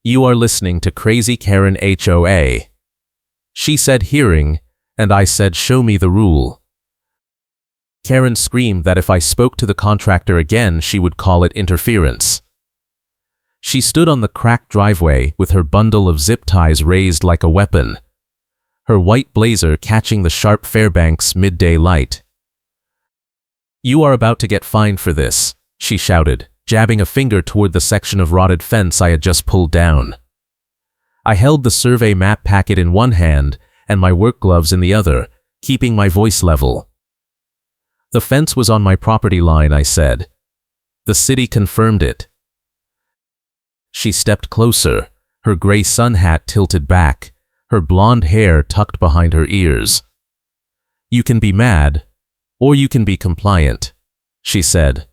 You are listening to Crazy Karen HOA. She said hearing, and I said show me the rule. Karen screamed that if I spoke to the contractor again she would call it interference. She stood on the cracked driveway with her bundle of zip ties raised like a weapon, her white blazer catching the sharp Fairbanks midday light. You are about to get fined for this, she shouted, jabbing a finger toward the section of rotted fence I had just pulled down. I held the survey map packet in one hand and my work gloves in the other, keeping my voice level. The fence was on my property line, I said. The city confirmed it. She stepped closer, her gray sun hat tilted back, her blonde hair tucked behind her ears. You can be mad, or you can be compliant, she said,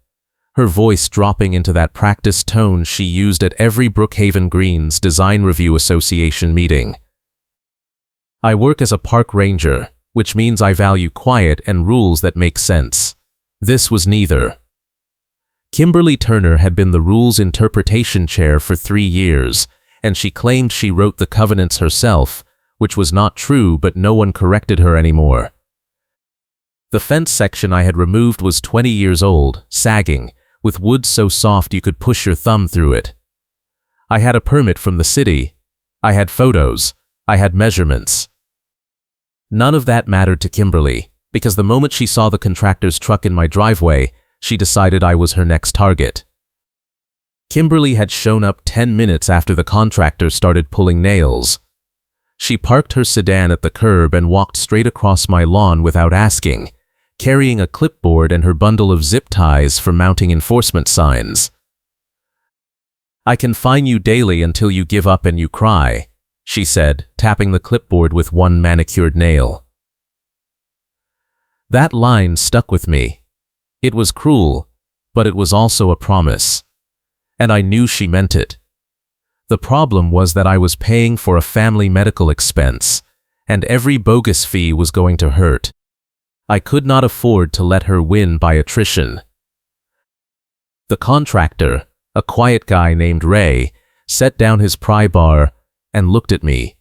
her voice dropping into that practiced tone she used at every Brookhaven Greens Design Review Association meeting. I work as a park ranger, which means I value quiet and rules that make sense. This was neither. Kimberly Turner had been the rules interpretation chair for 3 years, and she claimed she wrote the covenants herself, which was not true, but no one corrected her anymore. The fence section I had removed was 20 years old, sagging, with wood so soft you could push your thumb through it. I had a permit from the city. I had photos. I had measurements. None of that mattered to Kimberly, because the moment she saw the contractor's truck in my driveway, she decided I was her next target. Kimberly had shown up 10 minutes after the contractor started pulling nails. She parked her sedan at the curb and walked straight across my lawn without asking, carrying a clipboard and her bundle of zip ties for mounting enforcement signs. I can fine you daily until you give up and you cry, she said, tapping the clipboard with one manicured nail. That line stuck with me. It was cruel, but it was also a promise. And I knew she meant it. The problem was that I was paying for a family medical expense, and every bogus fee was going to hurt. I could not afford to let her win by attrition. The contractor, a quiet guy named Ray, set down his pry bar and looked at me.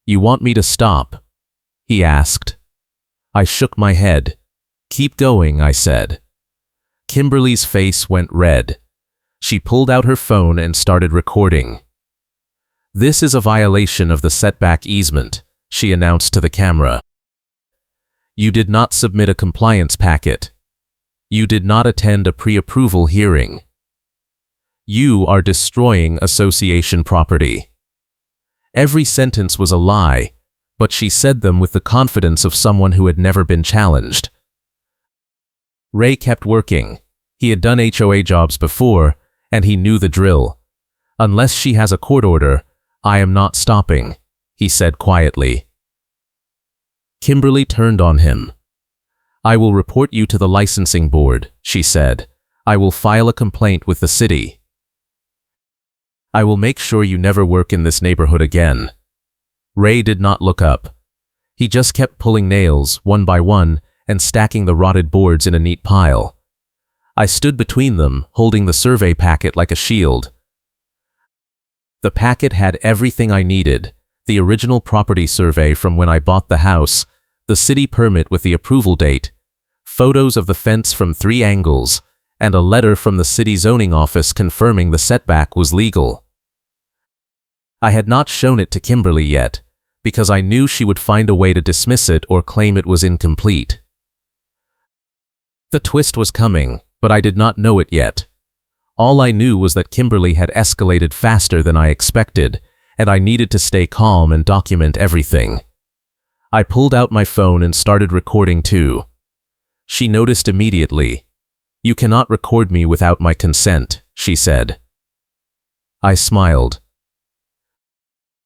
You want me to stop? He asked. I shook my head. Keep going, I said. Kimberly's face went red. She pulled out her phone and started recording. This is a violation of the setback easement, she announced to the camera. You did not submit a compliance packet. You did not attend a pre-approval hearing. You are destroying association property. Every sentence was a lie, but she said them with the confidence of someone who had never been challenged. Ray kept working. He had done HOA jobs before, and he knew the drill. Unless she has a court order, I am not stopping, he said quietly. Kimberly turned on him. I will report you to the licensing board, she said. I will file a complaint with the city. I will make sure you never work in this neighborhood again. Ray did not look up. He just kept pulling nails, one by one, and stacking the rotted boards in a neat pile. I stood between them, holding the survey packet like a shield. The packet had everything I needed: the original property survey from when I bought the house, the city permit with the approval date, photos of the fence from 3 angles, and a letter from the city zoning office confirming the setback was legal. I had not shown it to Kimberly yet, because I knew she would find a way to dismiss it or claim it was incomplete. The twist was coming, but I did not know it yet. All I knew was that Kimberly had escalated faster than I expected, and I needed to stay calm and document everything. I pulled out my phone and started recording too. She noticed immediately. You cannot record me without my consent, she said. I smiled.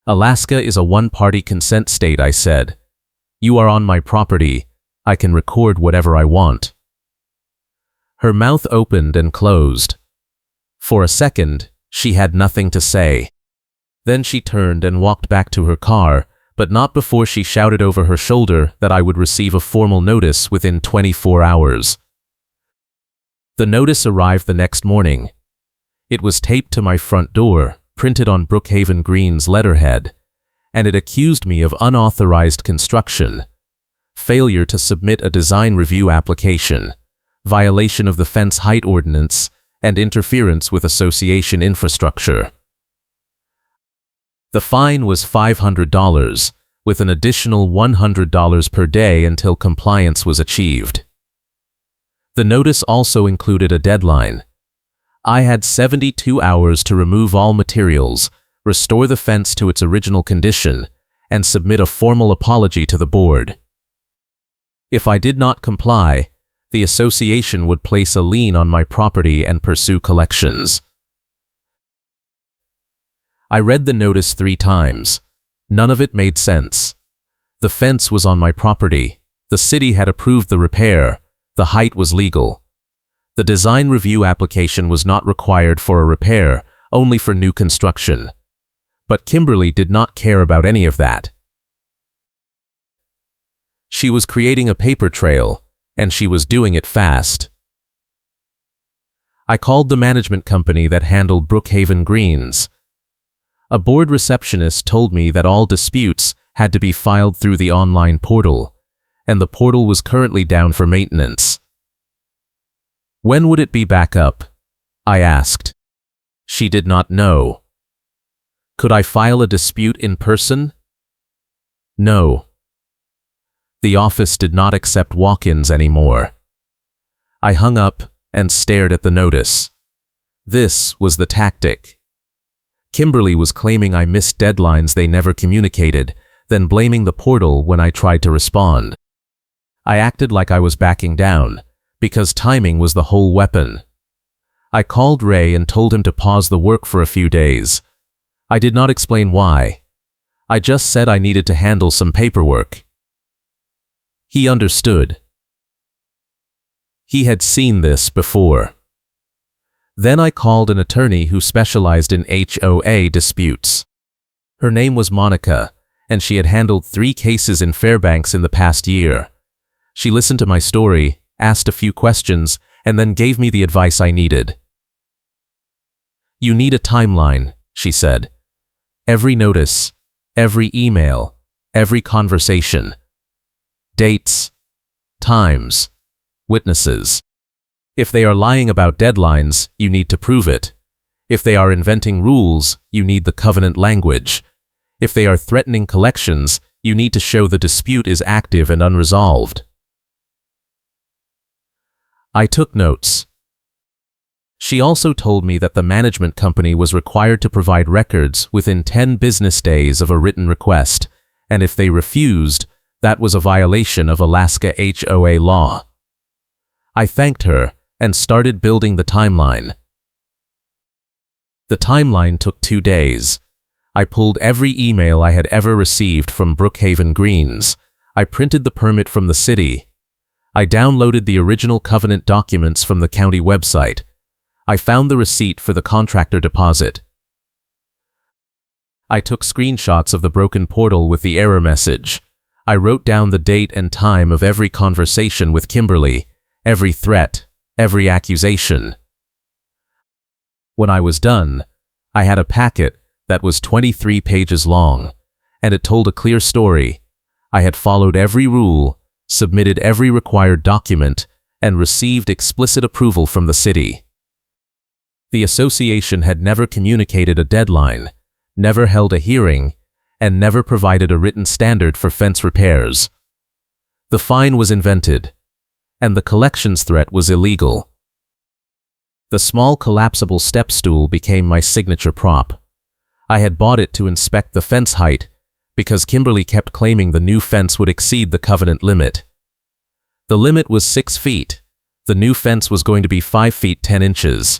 Alaska is a one-party consent state, I said. You are on my property. I can record whatever I want. Her mouth opened and closed. For a second, she had nothing to say. Then she turned and walked back to her car, but not before she shouted over her shoulder that I would receive a formal notice within 24 hours. The notice arrived the next morning. It was taped to my front door, printed on Brookhaven Green's letterhead, and it accused me of unauthorized construction, failure to submit a design review application, violation of the fence height ordinance, and interference with association infrastructure. The fine was $500, with an additional $100 per day until compliance was achieved. The notice also included a deadline. I had 72 hours to remove all materials, restore the fence to its original condition, and submit a formal apology to the board. If I did not comply, the association would place a lien on my property and pursue collections. I read the notice 3 times. None of it made sense. The fence was on my property. The city had approved the repair. The height was legal. The design review application was not required for a repair, only for new construction. But Kimberly did not care about any of that. She was creating a paper trail, and she was doing it fast. I called the management company that handled Brookhaven Greens. A board receptionist told me that all disputes had to be filed through the online portal, and the portal was currently down for maintenance. When would it be back up? I asked. She did not know. Could I file a dispute in person? No. The office did not accept walk-ins anymore. I hung up and stared at the notice. This was the tactic. Kimberly was claiming I missed deadlines they never communicated, then blaming the portal when I tried to respond. I acted like I was backing down, because timing was the whole weapon. I called Ray and told him to pause the work for a few days. I did not explain why. I just said I needed to handle some paperwork. He understood. He had seen this before. Then I called an attorney who specialized in HOA disputes. Her name was Monica, and she had handled 3 cases in Fairbanks in the past year. She listened to my story, asked a few questions, and then gave me the advice I needed. You need a timeline, she said. Every notice, every email, every conversation. Dates, times, witnesses. If they are lying about deadlines, you need to prove it. If they are inventing rules, you need the covenant language. If they are threatening collections, you need to show the dispute is active and unresolved. I took notes. She also told me that the management company was required to provide records within 10 business days of a written request, and if they refused, that was a violation of Alaska HOA law. I thanked her and started building the timeline. The timeline took 2 days. I pulled every email I had ever received from Brookhaven Greens. I printed the permit from the city. I downloaded the original covenant documents from the county website. I found the receipt for the contractor deposit. I took screenshots of the broken portal with the error message. I wrote down the date and time of every conversation with Kimberly, every threat, every accusation. When I was done, I had a packet that was 23 pages long, and it told a clear story. I had followed every rule, submitted every required document, and received explicit approval from the city. The association had never communicated a deadline, never held a hearing, and never provided a written standard for fence repairs. The fine was invented, and the collections threat was illegal. The small collapsible step stool became my signature prop. I had bought it to inspect the fence height because Kimberly kept claiming the new fence would exceed the covenant limit. The limit was 6 feet. The new fence was going to be 5 feet 10 inches.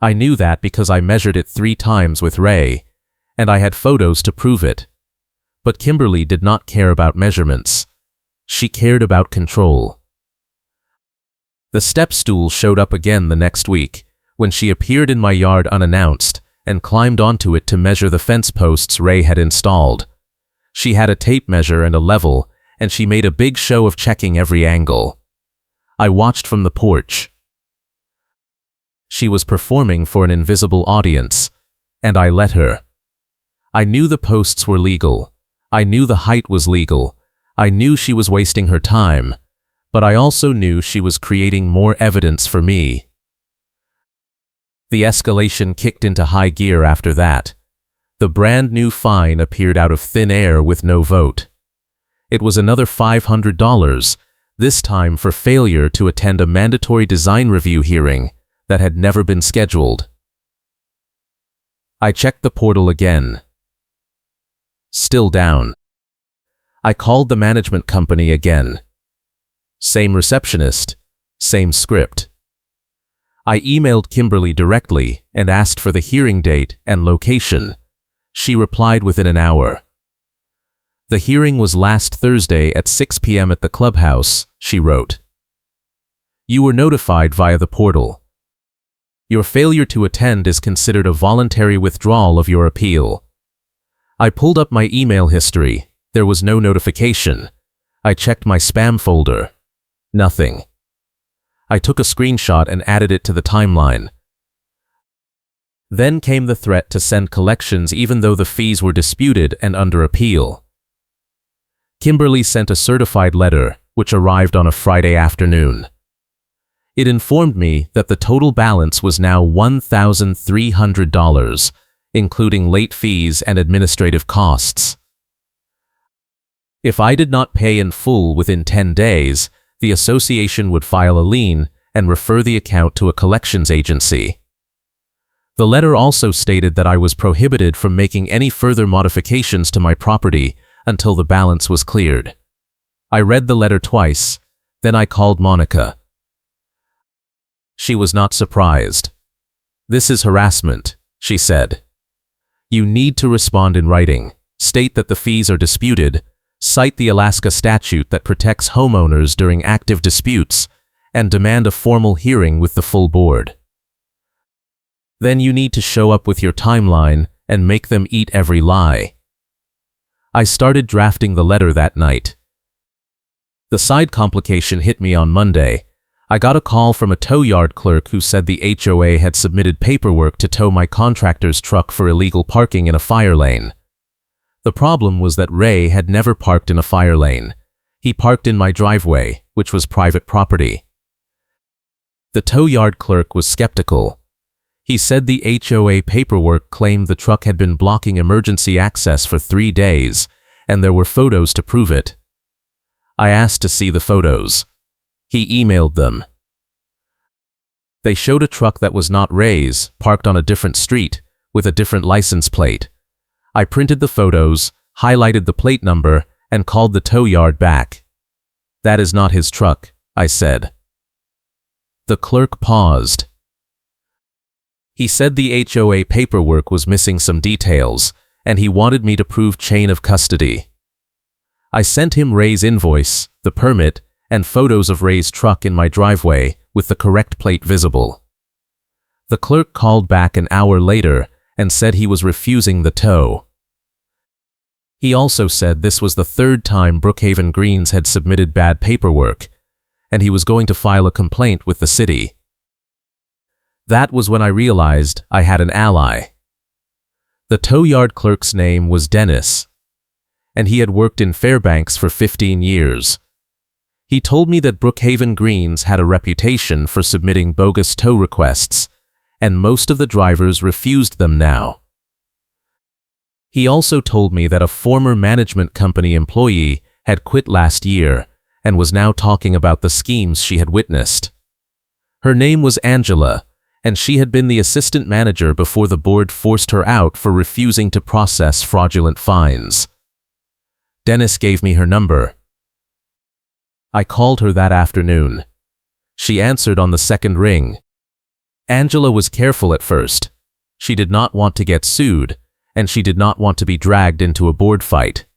I knew that because I measured it 3 times with Ray, and I had photos to prove it. But Kimberly did not care about measurements. She cared about control. The step stool showed up again the next week, when she appeared in my yard unannounced and climbed onto it to measure the fence posts Ray had installed. She had a tape measure and a level, and she made a big show of checking every angle. I watched from the porch. she was performing for an invisible audience, and I let her. I knew the posts were legal. I knew the height was legal. I knew she was wasting her time, but I also knew she was creating more evidence for me. The escalation kicked into high gear after that. The brand new fine appeared out of thin air with no vote. It was another $500, this time for failure to attend a mandatory design review hearing that had never been scheduled. I checked the portal again. Still down. I called the management company again. Same receptionist, same script. I emailed Kimberly directly and asked for the hearing date and location. She replied within an hour. The hearing was last Thursday at 6 p.m. at the clubhouse, she wrote. You were notified via the portal. Your failure to attend is considered a voluntary withdrawal of your appeal. I pulled up my email history. There was no notification. I checked my spam folder. Nothing. I took a screenshot and added it to the timeline. Then came the threat to send collections even though the fees were disputed and under appeal. Kimberly sent a certified letter, which arrived on a Friday afternoon. It informed me that the total balance was now $1,300, including late fees and administrative costs. If I did not pay in full within 10 days, the association would file a lien and refer the account to a collections agency. The letter also stated that I was prohibited from making any further modifications to my property until the balance was cleared. I read the letter twice, then I called Monica. She was not surprised. This is harassment, she said. You need to respond in writing, state that the fees are disputed, cite the Alaska statute that protects homeowners during active disputes, and demand a formal hearing with the full board. Then you need to show up with your timeline and make them eat every lie. I started drafting the letter that night. The side complication hit me on Monday. I got a call from a tow yard clerk who said the HOA had submitted paperwork to tow my contractor's truck for illegal parking in a fire lane. The problem was that Ray had never parked in a fire lane. He parked in my driveway, which was private property. The tow yard clerk was skeptical. He said the HOA paperwork claimed the truck had been blocking emergency access for 3 days, and there were photos to prove it. I asked to see the photos. He emailed them. They showed a truck that was not Ray's, parked on a different street, with a different license plate. I printed the photos, highlighted the plate number, and called the tow yard back. That is not his truck, I said. The clerk paused. He said the HOA paperwork was missing some details, and he wanted me to prove chain of custody. I sent him Ray's invoice, the permit, and photos of Ray's truck in my driveway with the correct plate visible. The clerk called back an hour later and said he was refusing the tow. He also said this was the 3rd time Brookhaven Greens had submitted bad paperwork, and he was going to file a complaint with the city. That was when I realized I had an ally. The tow yard clerk's name was Dennis, and he had worked in Fairbanks for 15 years. He told me that Brookhaven Greens had a reputation for submitting bogus tow requests, and most of the drivers refused them now. He also told me that a former management company employee had quit last year and was now talking about the schemes she had witnessed. Her name was Angela, and she had been the assistant manager before the board forced her out for refusing to process fraudulent fines. Dennis gave me her number. I called her that afternoon. She answered on the 2nd ring. Angela was careful at first. She did not want to get sued, and she did not want to be dragged into a board fight.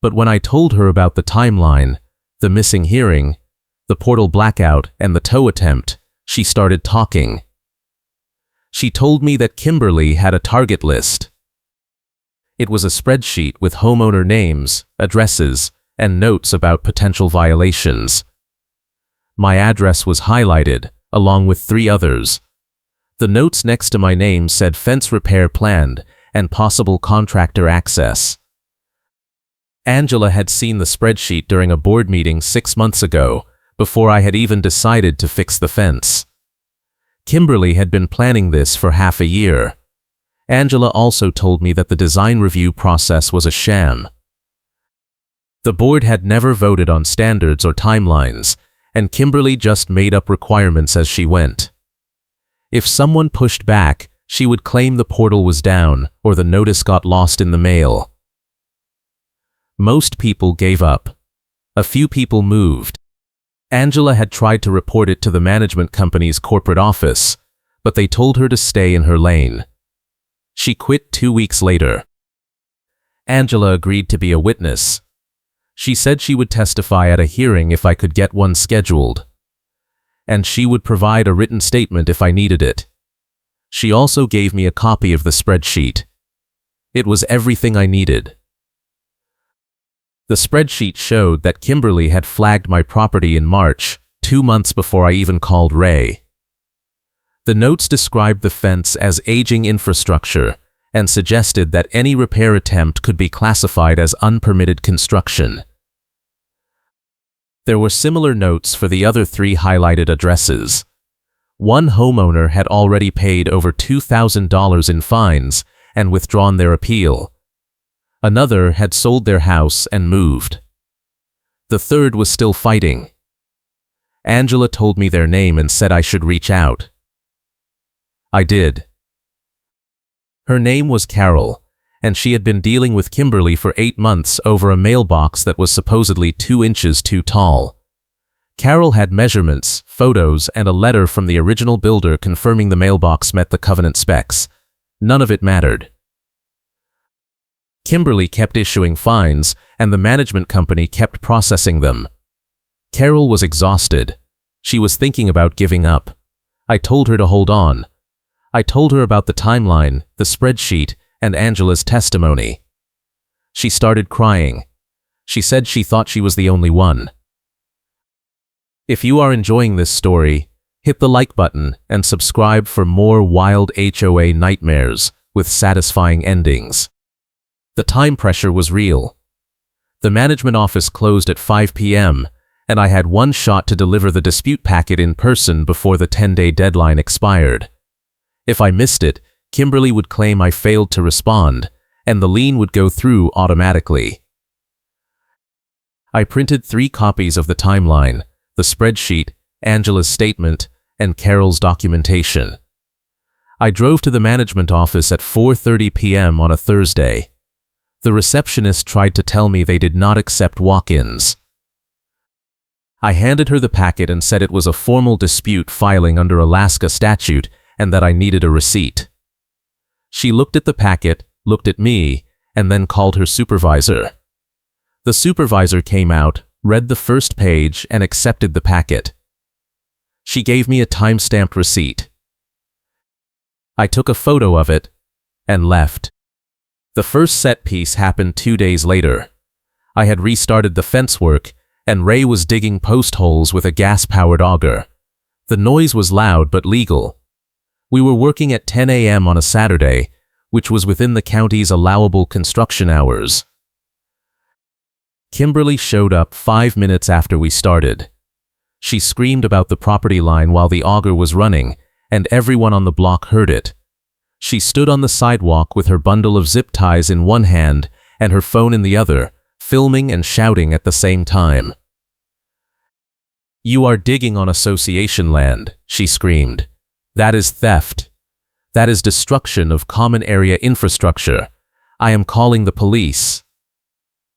But when I told her about the timeline, the missing hearing, the portal blackout, and the tow attempt, she started talking. She told me that Kimberly had a target list. It was a spreadsheet with homeowner names, addresses, and notes about potential violations. My address was highlighted, along with 3 others, The notes next to my name said fence repair planned and possible contractor access. Angela had seen the spreadsheet during a board meeting 6 months ago, before I had even decided to fix the fence. Kimberly had been planning this for half a year. Angela also told me that the design review process was a sham. The board had never voted on standards or timelines, and Kimberly just made up requirements as she went. If someone pushed back, she would claim the portal was down or the notice got lost in the mail. Most people gave up. A few people moved. Angela had tried to report it to the management company's corporate office, but they told her to stay in her lane. She quit 2 weeks later. Angela agreed to be a witness. She said she would testify at a hearing if I could get one scheduled, and she would provide a written statement if I needed it. She also gave me a copy of the spreadsheet. It was everything I needed. The spreadsheet showed that Kimberly had flagged my property in March, 2 months before I even called Ray. The notes described the fence as aging infrastructure and suggested that any repair attempt could be classified as unpermitted construction. There were similar notes for the other 3 highlighted addresses. One homeowner had already paid over $2,000 in fines and withdrawn their appeal. Another had sold their house and moved. The third was still fighting. Angela told me their name and said I should reach out. I did. Her name was Carol, and she had been dealing with Kimberly for 8 months over a mailbox that was supposedly 2 inches too tall. Carol had measurements, photos, and a letter from the original builder confirming the mailbox met the covenant specs. None of it mattered. Kimberly kept issuing fines, and the management company kept processing them. Carol was exhausted. She was thinking about giving up. I told her to hold on. I told her about the timeline, the spreadsheet, and Angela's testimony. She started crying. She said she thought she was the only one. If you are enjoying this story, hit the like button and subscribe for more wild HOA nightmares with satisfying endings. The time pressure was real. The management office closed at 5 p.m., and I had one shot to deliver the dispute packet in person before the 10-day deadline expired. If I missed it, Kimberly would claim I failed to respond, and the lien would go through automatically. I printed 3 copies of the timeline, the spreadsheet, Angela's statement, and Carol's documentation. I drove to the management office at 4:30 p.m. on a Thursday. The receptionist tried to tell me they did not accept walk-ins. I handed her the packet and said it was a formal dispute filing under Alaska statute and that I needed a receipt. She looked at the packet, looked at me, and then called her supervisor. The supervisor came out, read the first page, and accepted the packet. She gave me a time-stamped receipt. I took a photo of it and left. The first set piece happened 2 days later. I had restarted the fence work, and Ray was digging post holes with a gas-powered auger. The noise was loud but legal. We were working at 10 a.m. on a Saturday, which was within the county's allowable construction hours. Kimberly showed up 5 minutes after we started. She screamed about the property line while the auger was running, and everyone on the block heard it. She stood on the sidewalk with her bundle of zip ties in one hand and her phone in the other, filming and shouting at the same time. "You are digging on association land," she screamed. "That is theft. That is destruction of common area infrastructure. I am calling the police."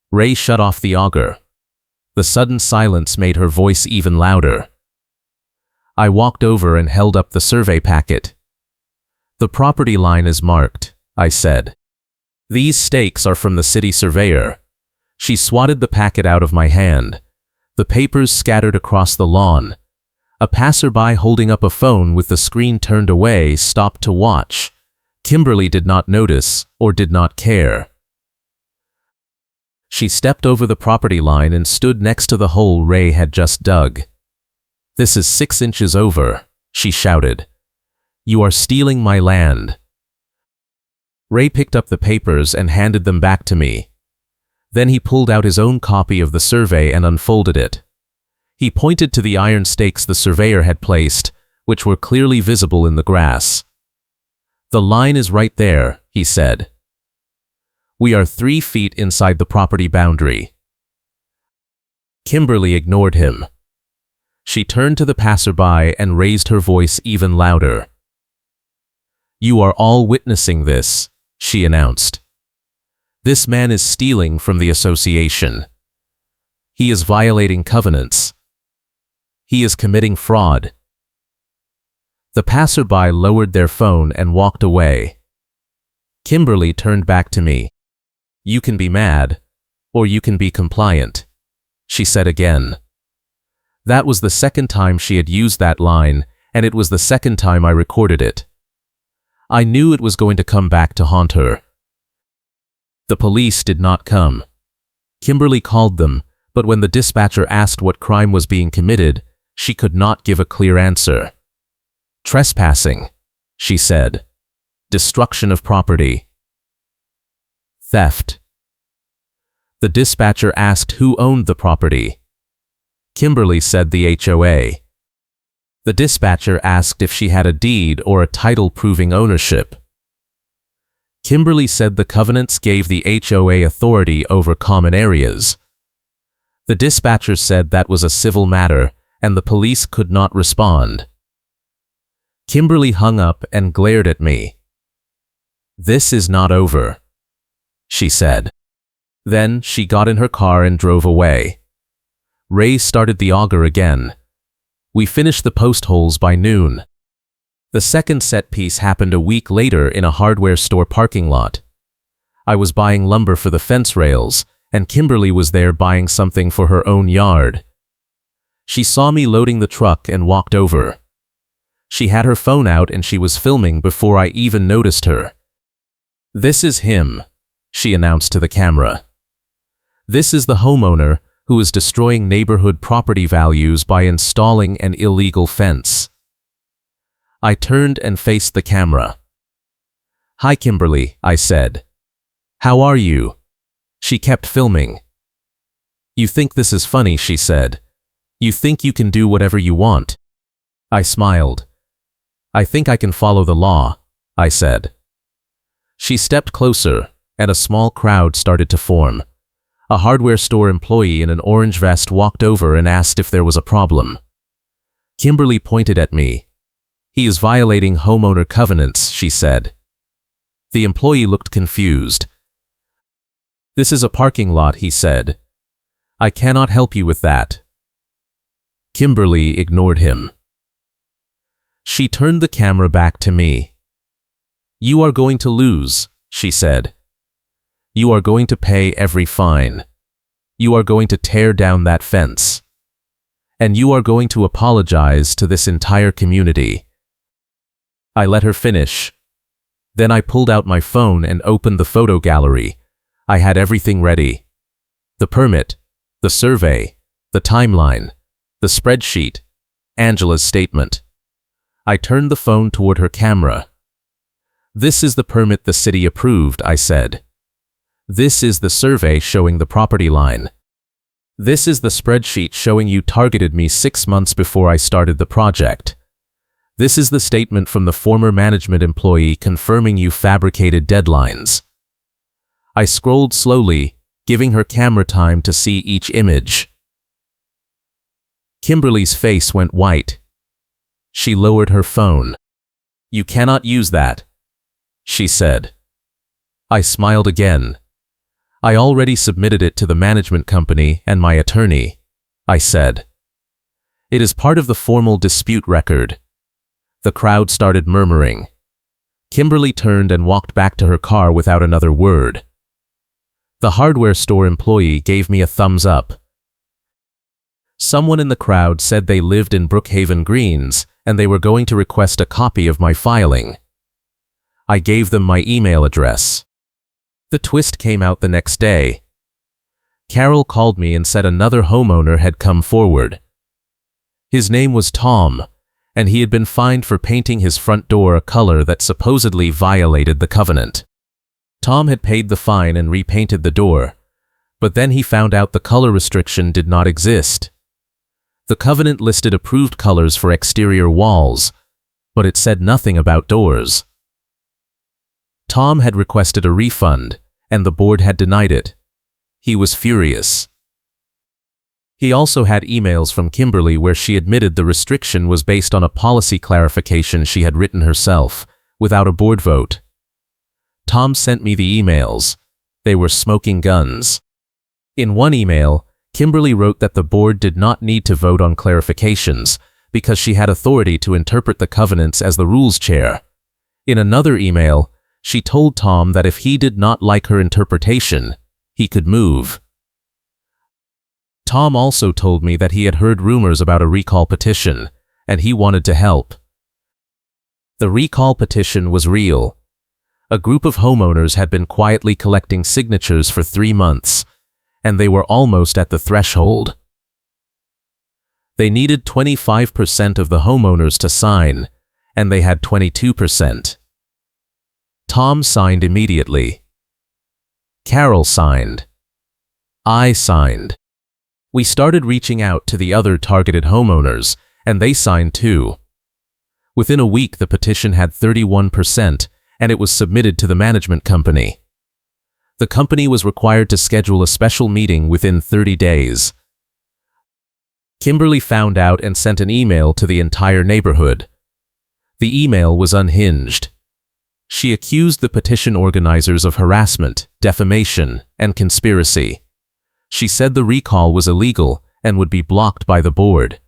Ray shut off the auger. The sudden silence made her voice even louder. I walked over and held up the survey packet. "The property line is marked," I said. "These stakes are from the city surveyor." She swatted the packet out of my hand. The papers scattered across the lawn. A passerby holding up a phone with the screen turned away stopped to watch. Kimberly did not notice or did not care. She stepped over the property line and stood next to the hole Ray had just dug. "This is 6 inches over," she shouted. You are stealing my land." Ray picked up the papers and handed them back to me. Then he pulled out his own copy of the survey and unfolded it. He pointed to the iron stakes the surveyor had placed, which were clearly visible in the grass. "The line is right there," he said. "We are 3 feet inside the property boundary." Kimberly ignored him. She turned to the passerby and raised her voice even louder. "You are all witnessing this," she announced. "This man is stealing from the association. He is violating covenants. He is committing fraud." The passerby lowered their phone and walked away. Kimberly turned back to me. "You can be mad, or you can be compliant," she said again. That was the second time she had used that line, and it was the second time I recorded it. I knew it was going to come back to haunt her. The police did not come. Kimberly called them, but when the dispatcher asked what crime was being committed, she could not give a clear answer. "Trespassing," she said. "Destruction of property. Theft." The dispatcher asked who owned the property. Kimberly said the HOA. The dispatcher asked if she had a deed or a title proving ownership. Kimberly said the covenants gave the HOA authority over common areas. The dispatcher said that was a civil matter, and the police could not respond. Kimberly hung up and glared at me. "This is not over," she said. Then she got in her car and drove away. Ray started the auger again. We finished the post holes by noon. The second set piece happened a week later in a hardware store parking lot. I was buying lumber for the fence rails, and Kimberly was there buying something for her own yard. She saw me loading the truck and walked over. She had her phone out and she was filming before I even noticed her. "This is him," she announced to the camera. "This is the homeowner who is destroying neighborhood property values by installing an illegal fence." I turned and faced the camera. "Hi, Kimberly," I said. "How are you?" She kept filming. "You think this is funny," she said. "You think you can do whatever you want." I smiled. "I think I can follow the law," I said. She stepped closer, and a small crowd started to form. A hardware store employee in an orange vest walked over and asked if there was a problem. Kimberly pointed at me. "He is violating homeowner covenants," she said. The employee looked confused. "This is a parking lot," he said. "I cannot help you with that." Kimberly ignored him. She turned the camera back to me. "You are going to lose," she said. "You are going to pay every fine. You are going to tear down that fence. And you are going to apologize to this entire community." I let her finish. Then I pulled out my phone and opened the photo gallery. I had everything ready. The permit, the survey, the timeline, the spreadsheet, Angela's statement. I turned the phone toward her camera. "This is the permit the city approved," I said. "This is the survey showing the property line. This is the spreadsheet showing you targeted me 6 months before I started the project. This is the statement from the former management employee confirming you fabricated deadlines." I scrolled slowly, giving her camera time to see each image. Kimberly's face went white. She lowered her phone. "You cannot use that," she said. I smiled again. "I already submitted it to the management company and my attorney," I said. "It is part of the formal dispute record." The crowd started murmuring. Kimberly turned and walked back to her car without another word. The hardware store employee gave me a thumbs up. Someone in the crowd said they lived in Brookhaven Greens and they were going to request a copy of my filing. I gave them my email address. The twist came out the next day. Carol called me and said another homeowner had come forward. His name was Tom, and he had been fined for painting his front door a color that supposedly violated the covenant. Tom had paid the fine and repainted the door, but then he found out the color restriction did not exist. The covenant listed approved colors for exterior walls, but it said nothing about doors. Tom had requested a refund, and the board had denied it. He was furious. He also had emails from Kimberly where she admitted the restriction was based on a policy clarification she had written herself, without a board vote. Tom sent me the emails. They were smoking guns. In one email, Kimberly wrote that the board did not need to vote on clarifications because she had authority to interpret the covenants as the rules chair. In another email, she told Tom that if he did not like her interpretation, he could move. Tom also told me that he had heard rumors about a recall petition, and he wanted to help. The recall petition was real. A group of homeowners had been quietly collecting signatures for 3 months, and they were almost at the threshold. They needed 25% of the homeowners to sign, and they had 22%. Tom signed immediately. Carol signed. I signed. We started reaching out to the other targeted homeowners, and they signed too. Within a week, the petition had 31%, and it was submitted to the management company. The company was required to schedule a special meeting within 30 days. Kimberly found out and sent an email to the entire neighborhood. The email was unhinged. She accused the petition organizers of harassment, defamation, and conspiracy. She said the recall was illegal and would be blocked by the board.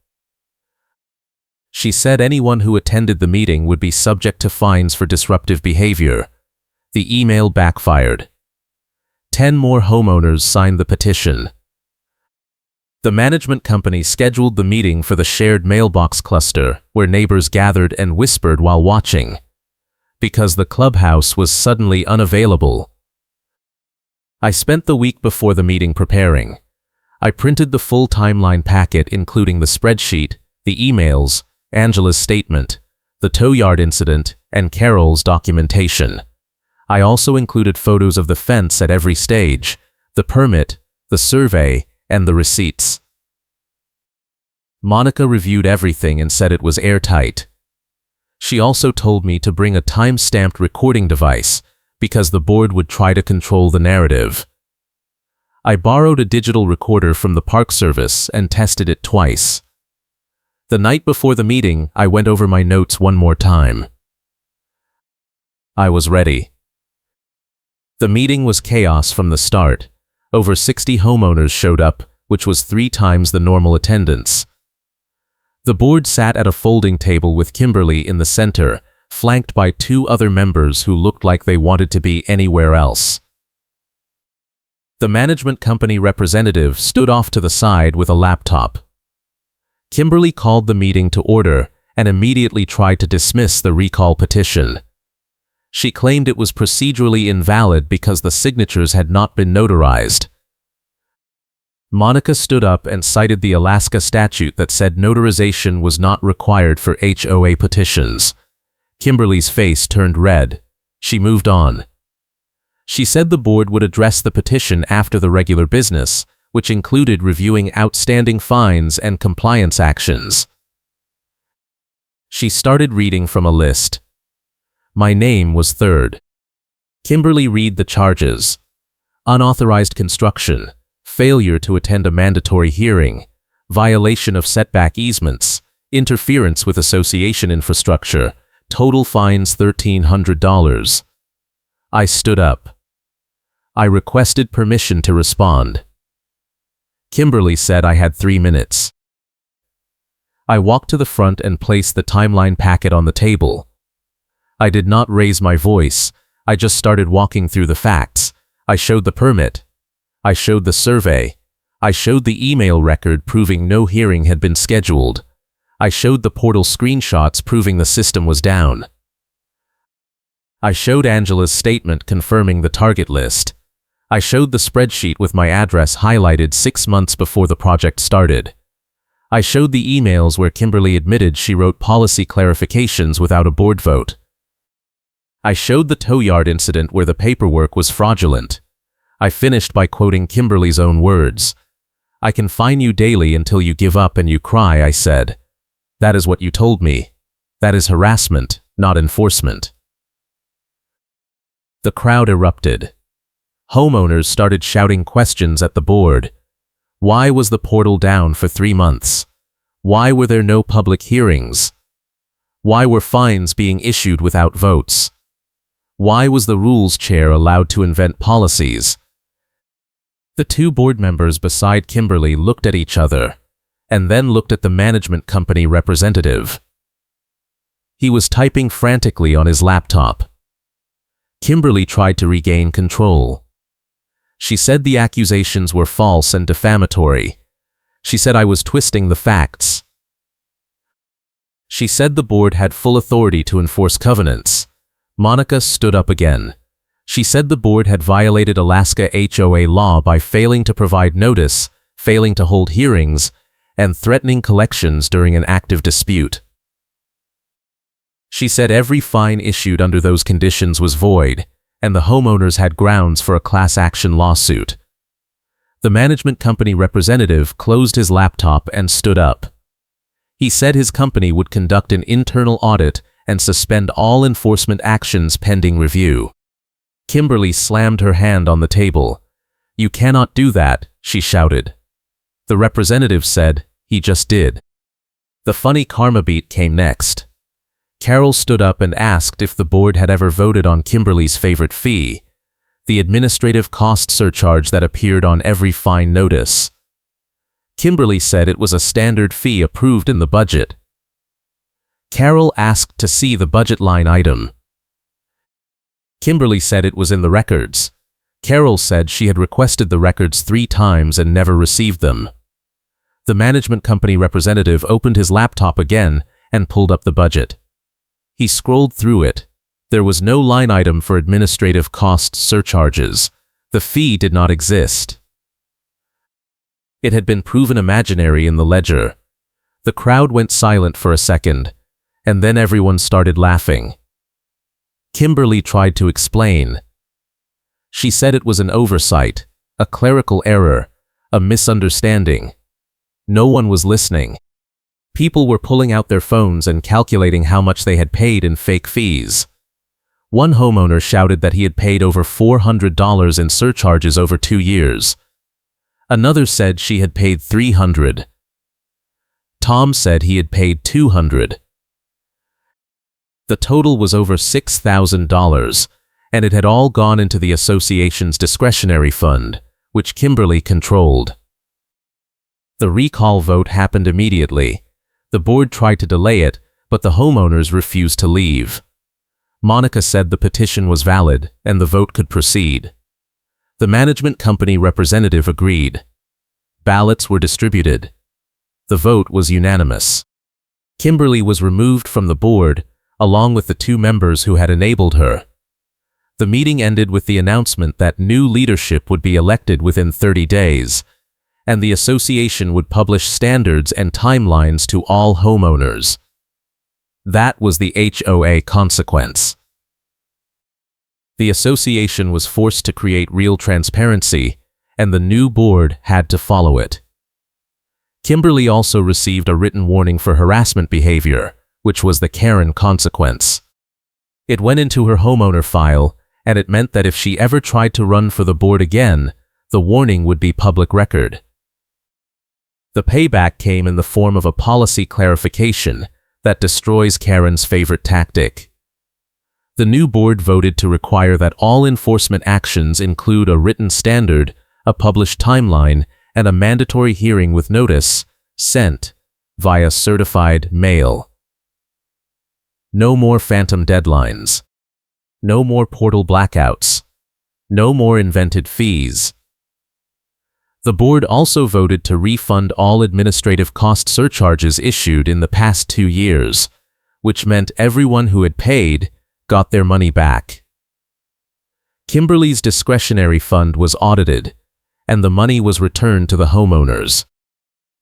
She said anyone who attended the meeting would be subject to fines for disruptive behavior. The email backfired. 10 more homeowners signed the petition. The management company scheduled the meeting for the shared mailbox cluster, where neighbors gathered and whispered while watching, because the clubhouse was suddenly unavailable. I spent the week before the meeting preparing. I printed the full timeline packet including the spreadsheet, the emails, Angela's statement, the tow yard incident, and Carol's documentation. I also included photos of the fence at every stage, the permit, the survey, and the receipts. Monica reviewed everything and said it was airtight. She also told me to bring a time-stamped recording device because the board would try to control the narrative. I borrowed a digital recorder from the Park Service and tested it twice. The night before the meeting, I went over my notes one more time. I was ready. The meeting was chaos from the start. Over 60 homeowners showed up, which was 3 times the normal attendance. The board sat at a folding table with Kimberly in the center, flanked by 2 other members who looked like they wanted to be anywhere else. The management company representative stood off to the side with a laptop. Kimberly called the meeting to order and immediately tried to dismiss the recall petition. She claimed it was procedurally invalid because the signatures had not been notarized. Monica stood up and cited the Alaska statute that said notarization was not required for HOA petitions. Kimberly's face turned red. She moved on. She said the board would address the petition after the regular business, which included reviewing outstanding fines and compliance actions. She started reading from a list. My name was third. Kimberly read the charges. Unauthorized construction, failure to attend a mandatory hearing, violation of setback easements, interference with association infrastructure, total fines $1,300. I stood up. I requested permission to respond. Kimberly said I had 3 minutes. I walked to the front and placed the timeline packet on the table. I did not raise my voice. I just started walking through the facts. I showed the permit. I showed the survey. I showed the email record proving no hearing had been scheduled. I showed the portal screenshots proving the system was down. I showed Angela's statement confirming the target list. I showed the spreadsheet with my address highlighted 6 months before the project started. I showed the emails where Kimberly admitted she wrote policy clarifications without a board vote. I showed the tow yard incident where the paperwork was fraudulent. I finished by quoting Kimberly's own words. "I can fine you daily until you give up and you cry," I said. "That is what you told me. That is harassment, not enforcement." The crowd erupted. Homeowners started shouting questions at the board. Why was the portal down for 3 months? Why were there no public hearings? Why were fines being issued without votes? Why was the rules chair allowed to invent policies? The 2 board members beside Kimberly looked at each other, and then looked at the management company representative. He was typing frantically on his laptop. Kimberly tried to regain control. She said the accusations were false and defamatory. She said I was twisting the facts. She said the board had full authority to enforce covenants. Monica stood up again. She said the board had violated Alaska HOA law by failing to provide notice, failing to hold hearings, and threatening collections during an active dispute. She said every fine issued under those conditions was void, and the homeowners had grounds for a class action lawsuit. The management company representative closed his laptop and stood up. He said his company would conduct an internal audit and suspend all enforcement actions pending review. Kimberly slammed her hand on the table. "You cannot do that," she shouted. The representative said, "He just did." The funny karma beat came next. Carol stood up and asked if the board had ever voted on Kimberly's favorite fee, the administrative cost surcharge that appeared on every fine notice. Kimberly said it was a standard fee approved in the budget. Carol asked to see the budget line item. Kimberly said it was in the records. Carol said she had requested the records 3 times and never received them. The management company representative opened his laptop again and pulled up the budget. He scrolled through it. There was no line item for administrative cost surcharges. The fee did not exist. It had been proven imaginary in the ledger. The crowd went silent for a second, and then everyone started laughing. Kimberly tried to explain. She said it was an oversight, a clerical error, a misunderstanding. No one was listening. People were pulling out their phones and calculating how much they had paid in fake fees. One homeowner shouted that he had paid over $400 in surcharges over 2 years. Another said she had paid $300. Tom said he had paid $200. The total was over $6,000, and it had all gone into the association's discretionary fund, which Kimberly controlled. The recall vote happened immediately. The board tried to delay it, but the homeowners refused to leave. Monica said the petition was valid and the vote could proceed. The management company representative agreed. Ballots were distributed. The vote was unanimous. Kimberly was removed from the board, along with the 2 members who had enabled her. The meeting ended with the announcement that new leadership would be elected within 30 days, and the association would publish standards and timelines to all homeowners. That was the HOA consequence. The association was forced to create real transparency, and the new board had to follow it. Kimberly also received a written warning for harassment behavior, which was the Karen consequence. It went into her homeowner file, and it meant that if she ever tried to run for the board again, the warning would be public record. The payback came in the form of a policy clarification that destroys Karen's favorite tactic. The new board voted to require that all enforcement actions include a written standard, a published timeline, and a mandatory hearing with notice, sent via certified mail. No more phantom deadlines. No more portal blackouts. No more invented fees. The board also voted to refund all administrative cost surcharges issued in the past 2 years, which meant everyone who had paid got their money back. Kimberly's discretionary fund was audited, and the money was returned to the homeowners.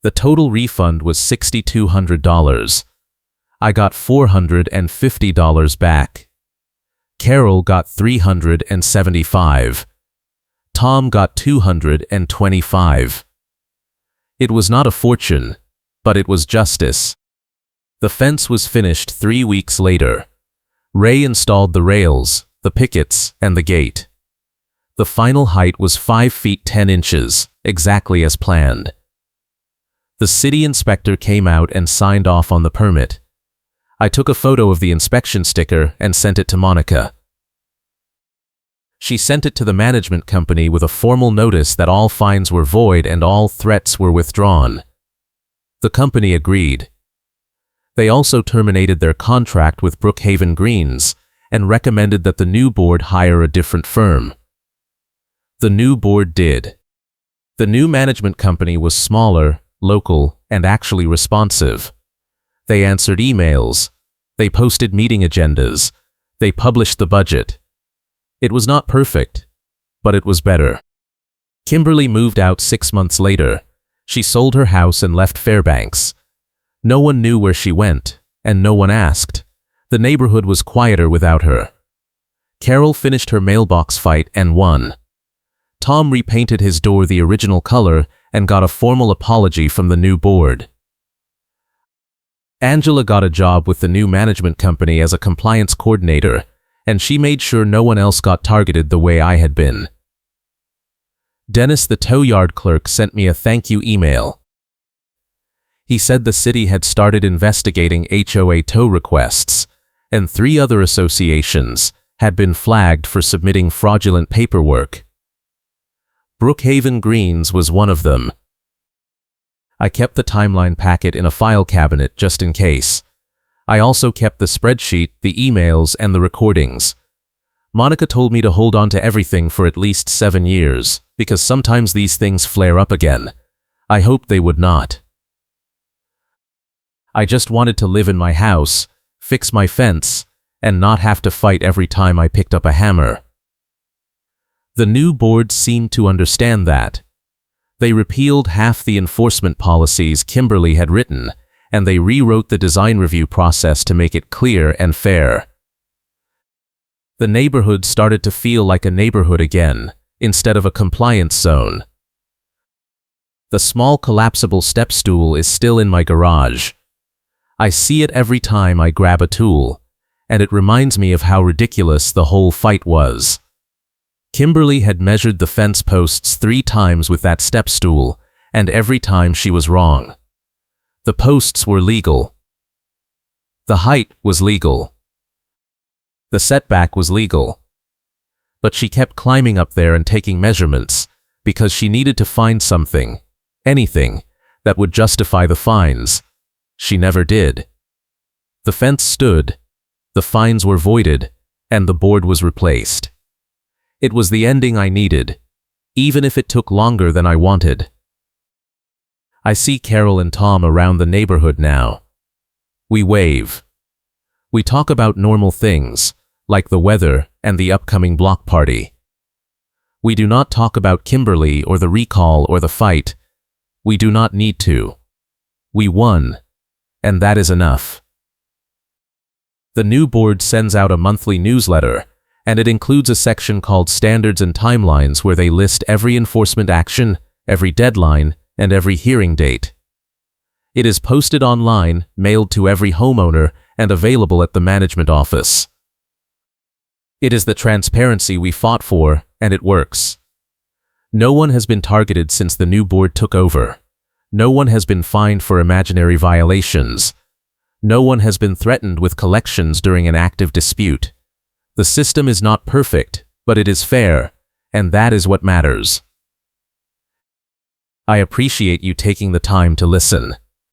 The total refund was $6,200. I got $450 back. Carol got $375. Tom got $225. It was not a fortune, but it was justice. The fence was finished 3 weeks later. Ray installed the rails, the pickets, and the gate. The final height was 5 feet 10 inches, exactly as planned. The city inspector came out and signed off on the permit. I took a photo of the inspection sticker and sent it to Monica. She sent it to the management company with a formal notice that all fines were void and all threats were withdrawn. The company agreed. They also terminated their contract with Brookhaven Greens and recommended that the new board hire a different firm. The new board did. The new management company was smaller, local, and actually responsive. They answered emails. They posted meeting agendas. They published the budget. It was not perfect, but it was better. Kimberly moved out 6 months later. She sold her house and left Fairbanks. No one knew where she went, and no one asked. The neighborhood was quieter without her. Carol finished her mailbox fight and won. Tom repainted his door the original color and got a formal apology from the new board. Angela got a job with the new management company as a compliance coordinator, and she made sure no one else got targeted the way I had been. Dennis, the tow yard clerk, sent me a thank you email. He said the city had started investigating HOA tow requests, and 3 other associations had been flagged for submitting fraudulent paperwork. Brookhaven Greens was one of them. I kept the timeline packet in a file cabinet just in case. I also kept the spreadsheet, the emails, and the recordings. Monica told me to hold on to everything for at least 7 years, because sometimes these things flare up again. I hoped they would not. I just wanted to live in my house, fix my fence, and not have to fight every time I picked up a hammer. The new board seemed to understand that. They repealed half the enforcement policies Kimberly had written, and they rewrote the design review process to make it clear and fair. The neighborhood started to feel like a neighborhood again, instead of a compliance zone. The small collapsible step stool is still in my garage. I see it every time I grab a tool, and it reminds me of how ridiculous the whole fight was. Kimberly had measured the fence posts 3 times with that step stool, and every time she was wrong. The posts were legal. The height was legal. The setback was legal. But she kept climbing up there and taking measurements because she needed to find something, anything, that would justify the fines. She never did. The fence stood, the fines were voided, and the board was replaced. It was the ending I needed, even if it took longer than I wanted. I see Carol and Tom around the neighborhood now. We wave. We talk about normal things, like the weather and the upcoming block party. We do not talk about Kimberly or the recall or the fight. We do not need to. We won, and that is enough. The new board sends out a monthly newsletter, and it includes a section called Standards and Timelines where they list every enforcement action, every deadline, and every hearing date. It is posted online, mailed to every homeowner, and available at the management office. It is the transparency we fought for, and it works. No one has been targeted since the new board took over. No one has been fined for imaginary violations. No one has been threatened with collections during an active dispute. The system is not perfect, but it is fair, and that is what matters. I appreciate you taking the time to listen.